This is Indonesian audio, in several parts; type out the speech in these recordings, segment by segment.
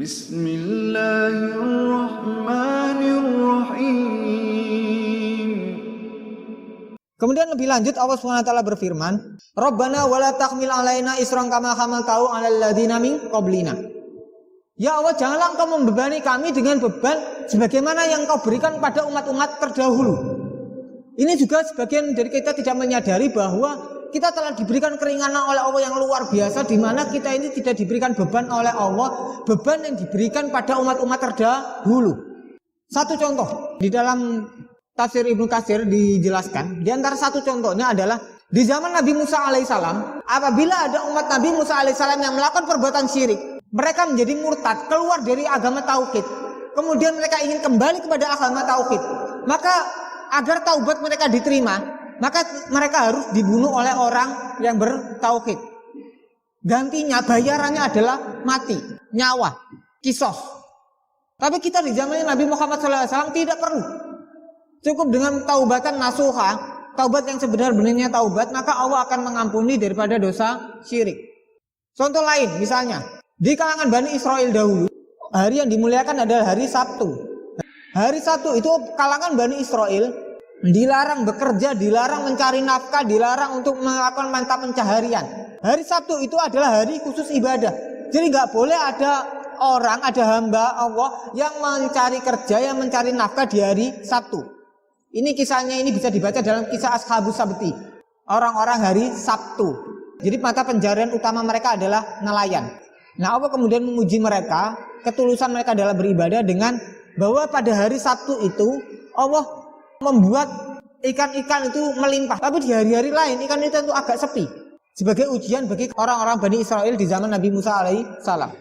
Bismillahirrahmanirrahim. Kemudian lebih lanjut Allah SWT berfirman, Rabbana wala tahmil alaina isran kama hamaltahu 'alal ladzina min qablina. Ya Allah, janganlah Engkau membebani kami dengan beban sebagaimana yang Engkau berikan pada umat-umat terdahulu. Ini juga sebagian dari kita tidak menyadari bahwa kita telah diberikan keringanan oleh Allah yang luar biasa, di mana kita ini tidak diberikan beban oleh Allah, beban yang diberikan pada umat-umat terdahulu. Satu contoh di dalam tafsir Ibnu Katsir dijelaskan, di antara satu contohnya adalah di zaman Nabi Musa alaihissalam, apabila ada umat Nabi Musa alaihissalam yang melakukan perbuatan syirik, mereka menjadi murtad, keluar dari agama tauhid, kemudian mereka ingin kembali kepada agama tauhid, maka agar taubat mereka diterima, maka mereka harus dibunuh oleh orang yang bertauhid. Gantinya, bayarannya adalah mati, nyawa, kisos. Tapi kita di zamannya Nabi Muhammad SAW tidak perlu. Cukup dengan taubatan nasuha, taubat yang sebenar-benarnya taubat, maka Allah akan mengampuni daripada dosa syirik. Contoh lain, misalnya, di kalangan Bani Israel dahulu, hari yang dimuliakan adalah hari Sabtu. Hari Sabtu itu kalangan Bani Israel dilarang bekerja, dilarang mencari nafkah, dilarang untuk melakukan mata pencaharian. Hari Sabtu itu adalah hari khusus ibadah. Jadi nggak boleh ada orang, ada hamba Allah yang mencari kerja, yang mencari nafkah di hari Sabtu. Ini kisahnya ini bisa dibaca dalam kisah Ashabus Sabti, orang-orang hari Sabtu. Jadi mata pencaharian utama mereka adalah nelayan. Nah, Allah kemudian menguji mereka, ketulusan mereka dalam beribadah dengan bahwa pada hari Sabtu itu Allah membuat ikan-ikan itu melimpah. Tapi di hari-hari lain ikan itu agak sepi. Sebagai ujian bagi orang-orang Bani Israel di zaman Nabi Musa alaihissalam.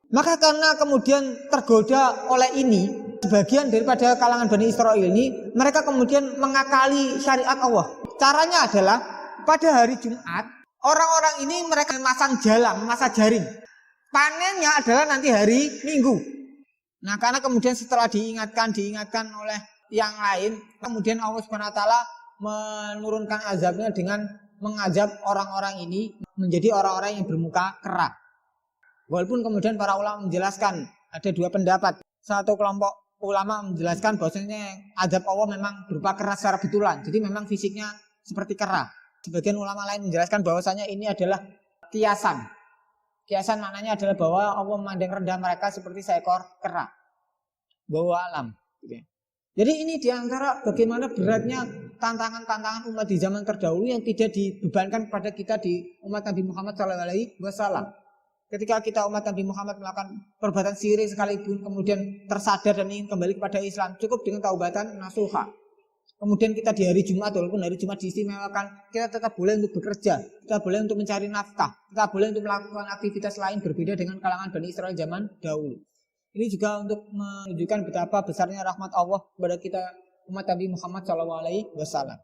Maka karena kemudian tergoda oleh ini, sebagian daripada kalangan Bani Israel ini, mereka kemudian mengakali syariat Allah. Caranya adalah pada hari Jumat, orang-orang ini mereka memasang jalang, masa jaring. Panennya adalah nanti hari Minggu. Nah, karena kemudian setelah diingatkan oleh yang lain, kemudian Allah SWT menurunkan azabnya dengan mengazab orang-orang ini menjadi orang-orang yang bermuka kera. Walaupun kemudian para ulama menjelaskan, ada dua pendapat. Satu kelompok ulama menjelaskan bahwasanya azab Allah memang berupa kera secara betulan, jadi memang fisiknya seperti kera. Sebagian ulama lain menjelaskan bahwasanya ini adalah kiasan. Kiasan maknanya adalah bahwa Allah memandang rendah mereka seperti seekor kera. Bahwa alam. Jadi ini diantara bagaimana beratnya tantangan-tantangan umat di zaman terdahulu yang tidak dibebankan kepada kita di umat Nabi Muhammad SAW. Ketika kita umat Nabi Muhammad melakukan perbuatan syirik sekalipun kemudian tersadar dan ingin kembali kepada Islam, cukup dengan taubatan nasuha. Kemudian kita di hari Jumat, walaupun hari Jumat diistimewakan, kita tetap boleh untuk bekerja, kita boleh untuk mencari nafkah, kita boleh untuk melakukan aktivitas lain berbeda dengan kalangan Bani Israel zaman dahulu. Ini juga untuk menunjukkan betapa besarnya rahmat Allah kepada kita umat Nabi Muhammad SAW.